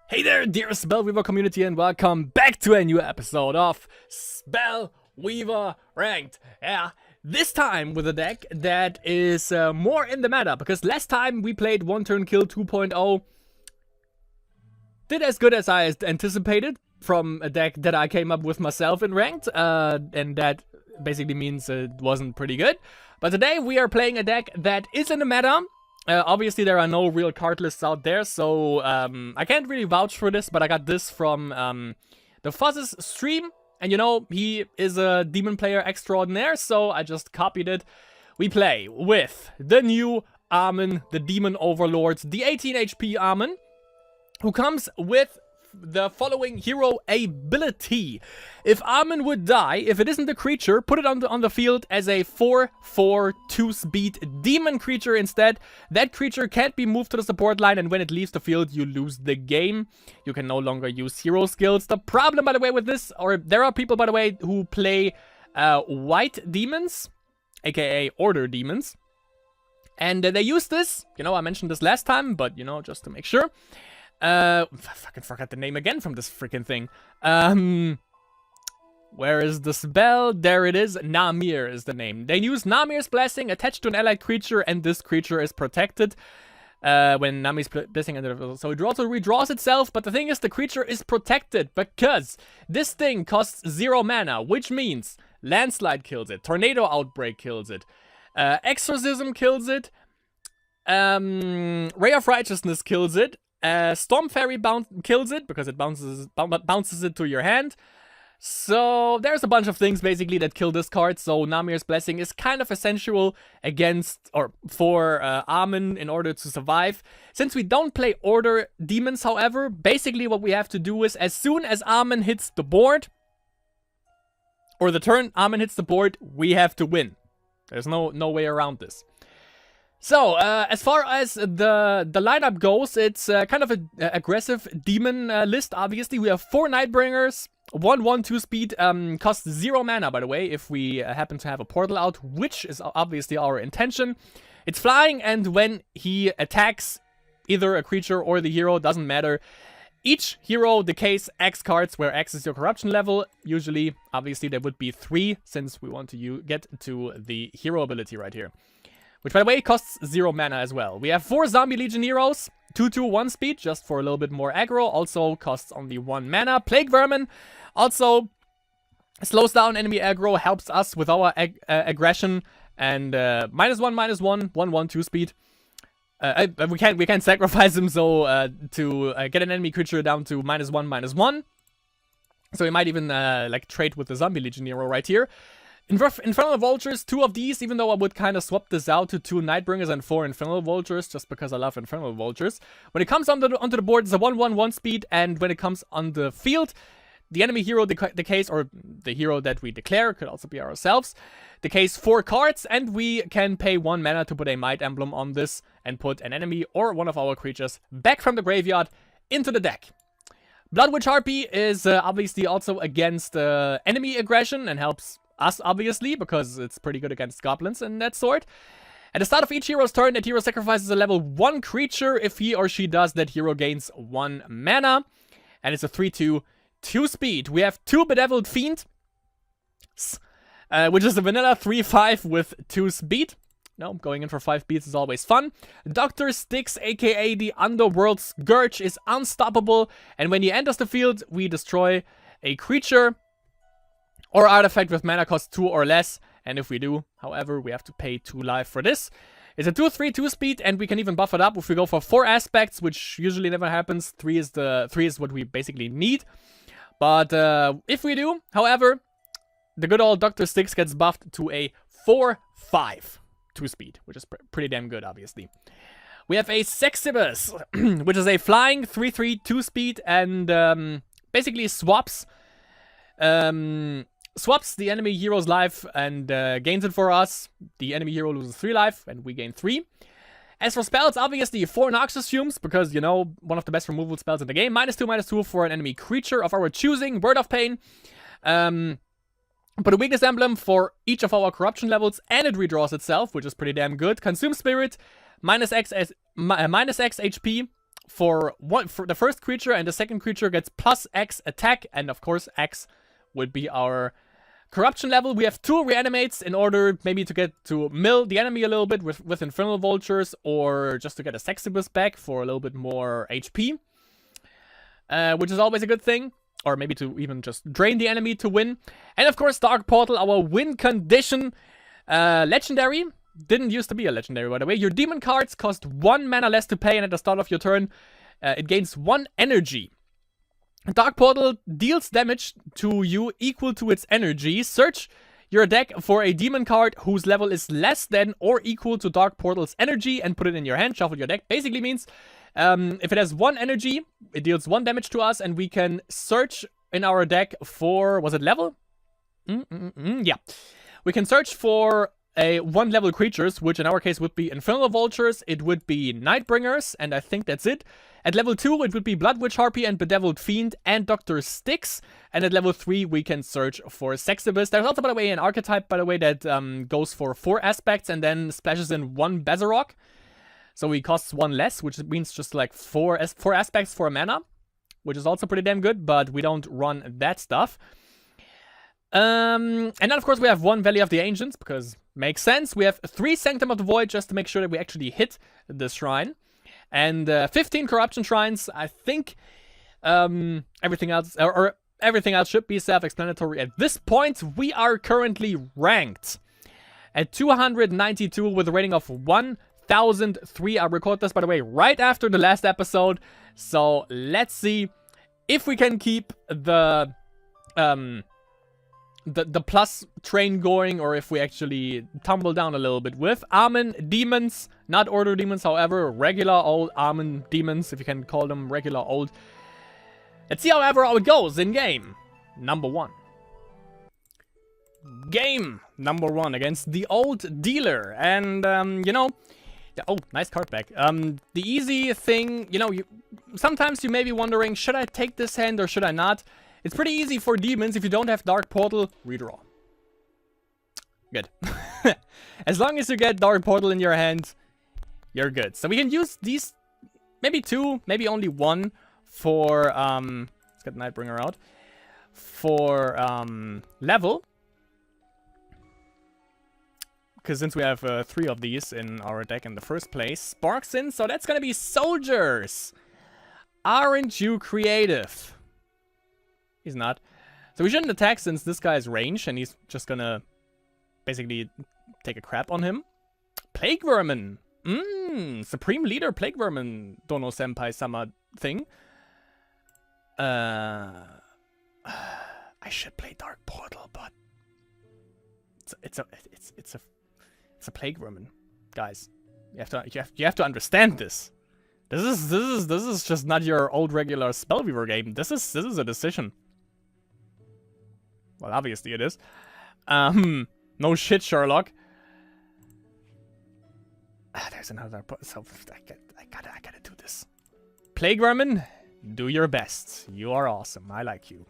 Hey there, dear Spellweaver community, and welcome back to a new episode of Spellweaver Ranked. Yeah, this time with a deck that is more in the meta, because last time we played One Turn Kill 2.0. Did as good as I anticipated from a deck that I came up with myself in Ranked, and that basically means it wasn't pretty good. But today we are playing a deck that is in the meta. Obviously, there are no real card lists out there, so I can't really vouch for this, but I got this from the Fuzz's stream, and you know, he is a demon player extraordinaire, so I just copied it. We play with the new Aamon, the Demon Overlord, the 18 HP Aamon, who comes with the following hero ability. If Aamon would die, if it isn't a creature, put it on the field as a 4/4 2-speed demon creature instead. That creature can't be moved to the support line, and when it leaves the field, you lose the game. You can no longer use hero skills. The problem, by the way, with this, or there are people, by the way, who play white demons, aka order demons, and they use this. You know, I mentioned this last time, but you know, just to make sure. I fucking forgot the name again from this freaking thing. Where is the spell? There it is. Namir is the name. They use Namir's Blessing attached to an allied creature, and this creature is protected when Namir's Blessing enters. So it also redraws itself, but the thing is, the creature is protected because this thing costs 0 mana, which means Landslide kills it, Tornado Outbreak kills it, Exorcism kills it, Ray of Righteousness kills it, Storm Fairy kills it because it bounces it to your hand. So there's a bunch of things basically that kill this card. So Namir's Blessing is kind of essential against or for Aamon in order to survive. Since we don't play order demons, however, basically what we have to do is as soon as Aamon hits the board, or the turn Aamon hits the board, we have to win. There's no way around this. So, as far as the lineup goes, it's kind of an aggressive demon list, obviously. We have 4 Nightbringers, 1/1 2-speed, costs 0 mana, by the way, if we happen to have a portal out, which is obviously our intention. It's flying, and when he attacks either a creature or the hero, doesn't matter. Each hero decays X cards, where X is your corruption level. Usually, obviously, there would be 3, since we want to get to the hero ability right here. Which, by the way, costs 0 mana as well. We have 4 Zombie Legion heroes, 2/1 speed, just for a little bit more aggro. Also costs only 1 mana. Plague Vermin also slows down enemy aggro, helps us with our aggression. And -1/-1, 1/1 2-speed. We can't sacrifice him, so to get an enemy creature down to -1/-1. So we might even like trade with the Zombie Legion hero right here. Infernal Vultures, 2 of these, even though I would kind of swap this out to 2 Nightbringers and 4 Infernal Vultures, just because I love Infernal Vultures. When it comes onto the board, it's a 1/1 speed, and when it comes on the field, the enemy hero decays, or the hero that we declare, could also be ourselves, decays 4 cards, and we can pay 1 mana to put a Might Emblem on this, and put an enemy or one of our creatures back from the graveyard into the deck. Bloodwitch Harpy is obviously also against enemy aggression, and helps us, obviously, because it's pretty good against goblins and that sort. At the start of each hero's turn, that hero sacrifices a level 1 creature. If he or she does, that hero gains 1 mana. And it's a 3/2 2-speed. We have 2 Bedeviled Fiend, which is a vanilla 3/5 with 2-speed. No, going in for 5 beats is always fun. Dr. Styx, aka the Underworld Scourge, is unstoppable. And when he enters the field, we destroy a creature or artifact with mana cost 2 or less, and if we do, however, we have to pay 2 life for this. It's a 2/3 2-speed, and we can even buff it up if we go for 4 aspects, which usually never happens. 3 is what we basically need. But if we do, however, the good old Dr. Styx gets buffed to a 4/5 2-speed, which is pretty damn good, obviously. We have a Sexibus, which is a flying 3/3 2-speed, and basically swaps the enemy hero's life and gains it for us. The enemy hero loses 3 life, and we gain 3. As for spells, obviously 4 Noxious Fumes, because, you know, one of the best removal spells in the game. -2/-2 for an enemy creature of our choosing. Word of Pain. Put a Weakness Emblem for each of our corruption levels, and it redraws itself, which is pretty damn good. Consume Spirit, -X HP, for the first creature, and the second creature gets plus X attack, and of course X would be our corruption level. We have 2 reanimates in order maybe to get to mill the enemy a little bit with infernal vultures, or just to get a Sexibus back for a little bit more HP, which is always a good thing. Or maybe to even just drain the enemy to win. And of course, Dark Portal, our win condition. Legendary. Didn't used to be a legendary, by the way. Your demon cards cost 1 mana less to pay, and at the start of your turn, it gains 1 energy. Dark Portal deals damage to you equal to its energy. Search your deck for a demon card whose level is less than or equal to Dark Portal's energy and put it in your hand. Shuffle your deck. Basically means if it has 1 energy, it deals 1 damage to us, and we can search in our deck for... Was it level? Yeah. We can search for 1 level creatures, which in our case would be Infernal Vultures, it would be Nightbringers, and I think that's it. At level 2, it would be Blood Witch Harpy and Bedeviled Fiend and Dr. Styx. And at level 3, we can search for Sexibus. There's also, by the way, an archetype, by the way, that goes for 4 aspects and then splashes in 1 Bazarok. So he costs 1 less, which means just like 4 aspects for a mana, which is also pretty damn good, but we don't run that stuff. And then, of course, we have 1 Valley of the Ancients, because makes sense. We have 3 Sanctum of the Void, just to make sure that we actually hit the shrine. And 15 Corruption Shrines. I think everything else, or everything else should be self-explanatory at this point. We are currently ranked at 292 with a rating of 1003. I record this, by the way, right after the last episode. So let's see if we can keep the plus train going, or if we actually tumble down a little bit with Aamon demons, not order demons, however, regular old Aamon demons, if you can call them regular old. Let's see, however, how it goes in game number 1. Game number 1 against the old dealer, and you know, oh, nice card back. The easy thing, you know, sometimes you may be wondering, should I take this hand or should I not? It's pretty easy for demons. If you don't have Dark Portal, redraw. Good. As long as you get Dark Portal in your hand, you're good. So we can use these, maybe 2, maybe only 1 for, let's get Nightbringer out, for level. Because since we have 3 of these in our deck in the first place, Sparks in, so that's gonna be soldiers. Aren't you creative? He's not. So we shouldn't attack since this guy's ranged, and he's just gonna basically take a crap on him. Plague Vermin. Supreme Leader Plague Vermin Dono Senpai Sama thing. I should play Dark Portal, but it's a Plague Vermin, guys. You have to understand this. This is just not your old regular Spellweaver game. This is a decision. Well, obviously it is. No shit, Sherlock. There's another. So I gotta do this. Plague Vermin, do your best. You are awesome. I like you.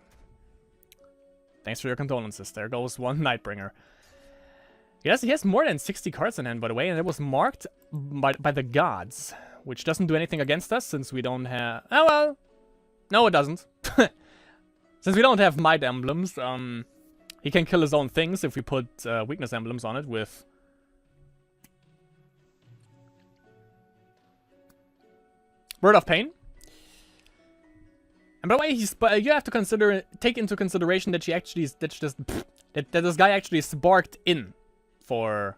Thanks for your condolences. There goes 1 Nightbringer. He has more than 60 cards in hand, by the way, and it was marked by the gods, which doesn't do anything against us since we don't have. Oh well, no, it doesn't. Since we don't have might emblems, he can kill his own things if we put weakness emblems on it with Word of Pain. And by the way, you have to take into consideration that that this guy actually sparked in for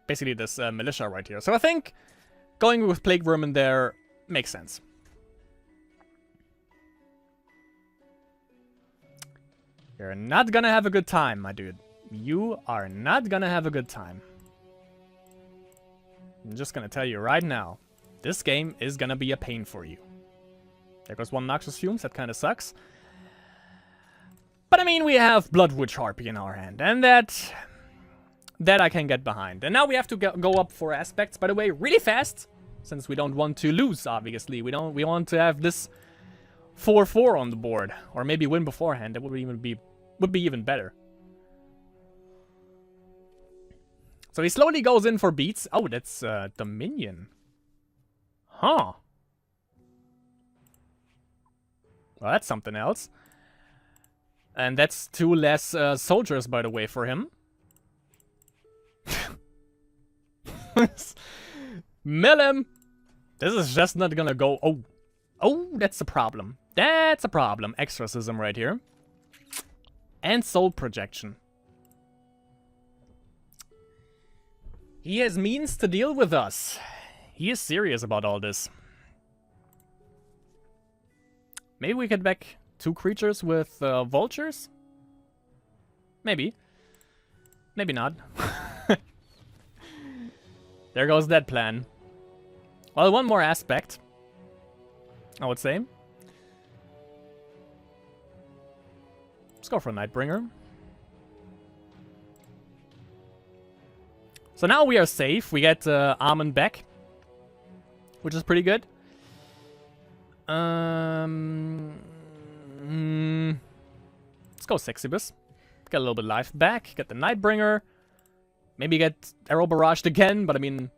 basically this militia right here. So I think going with Plague Vermin there makes sense. You're not gonna have a good time, my dude. You are not gonna have a good time. I'm just gonna tell you right now, this game is gonna be a pain for you. There goes 1 Noxious Fumes, that kinda sucks. But I mean, we have Blood Witch Harpy in our hand, and that I can get behind. And now we have to go up 4 aspects, by the way, really fast, since we don't want to lose, obviously. We want to have this 4-4 on the board, or maybe win beforehand. That would be even better. So he slowly goes in for beats. Oh, that's Dominion. Huh. Well, that's something else. And that's 2 less soldiers, by the way, for him. Mill him! This is just not gonna go... Oh. Oh, that's a problem. That's a problem. Exorcism right here. And soul projection. He has means to deal with us. He is serious about all this. Maybe we get back 2 creatures with vultures? Maybe. Maybe not. There goes that plan. Well, one more aspect, I would say. Let's go for Nightbringer. So now we are safe. We get Aamon back, which is pretty good. Let's go Sexibus. Get a little bit of life back. Get the Nightbringer. Maybe get Arrow Barraged again, but I mean,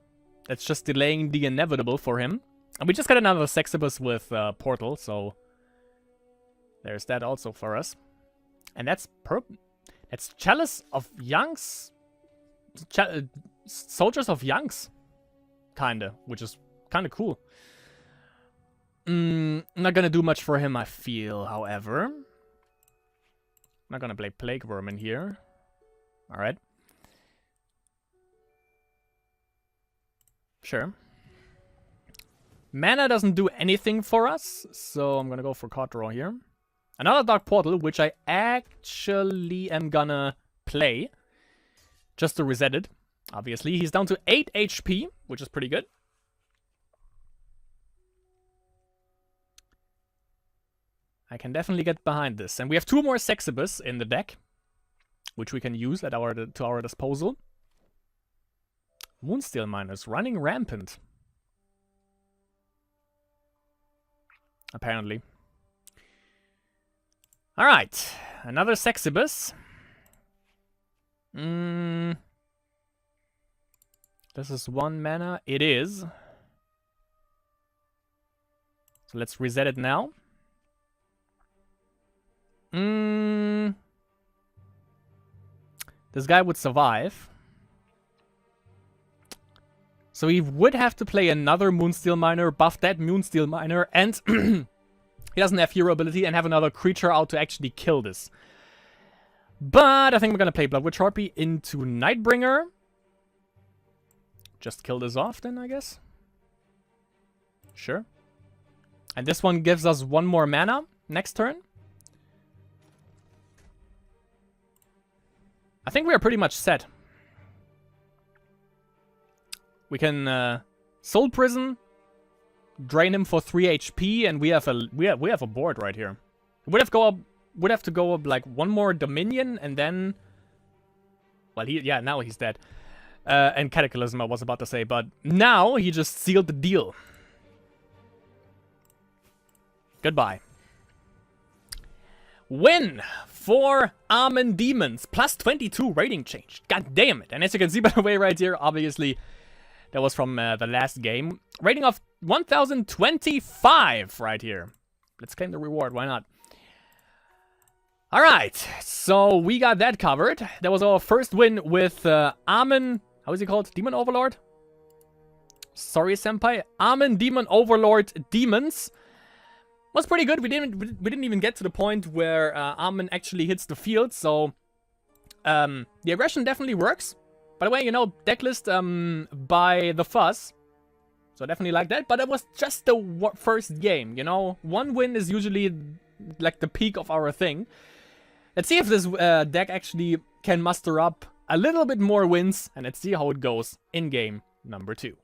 that's just delaying the inevitable for him. And we just got another Sexibus with Portal, so there's that also for us. And that's it's Chalice of Youngs? Soldiers of Youngs, kinda, which is kinda cool. Not gonna do much for him, I feel, however. Not gonna play Plague Worm in here. Alright. Sure. Mana doesn't do anything for us, so I'm gonna go for card draw here. Another Dark Portal, which I actually am gonna play. Just to reset it, obviously. He's down to 8 HP, which is pretty good. I can definitely get behind this. And we have 2 more Sexibus in the deck, which we can use at to our disposal. Moonsteel Miners running rampant. Apparently. Alright, another Sexibus. This is 1 mana. It is. So let's reset it now. This guy would survive. So he would have to play another Moonsteel Miner, buff that Moonsteel Miner, and he doesn't have hero ability, and have another creature out to actually kill this. But I think we're gonna play Bloodwitch Harpy into Nightbringer. Just kill this off then, I guess. Sure. And this one gives us 1 more mana next turn. I think we are pretty much set. We can Soul Prison, drain him for 3 HP, and we have a board right here. Would have to go up like 1 more Dominion, and then, well, now he's dead. And Cataclysm, I was about to say, but now he just sealed the deal. Goodbye. Win for Aamon Demons. Plus 22 rating change. God damn it. And as you can see, by the way, right here, obviously, that was from the last game. Rating of 1025 right here. Let's claim the reward. Why not? Alright. So we got that covered. That was our first win with Aamon. How is he called? Demon Overlord? Sorry, Senpai. Aamon Demon Overlord Demons. Was pretty good. We didn't even get to the point where Aamon actually hits the field, so the aggression definitely works. By the way, you know, decklist by the Fuzz, so I definitely like that. But it was just the first game, you know. 1 win is usually like the peak of our thing. Let's see if this deck actually can muster up a little bit more wins, and let's see how it goes in game number 2.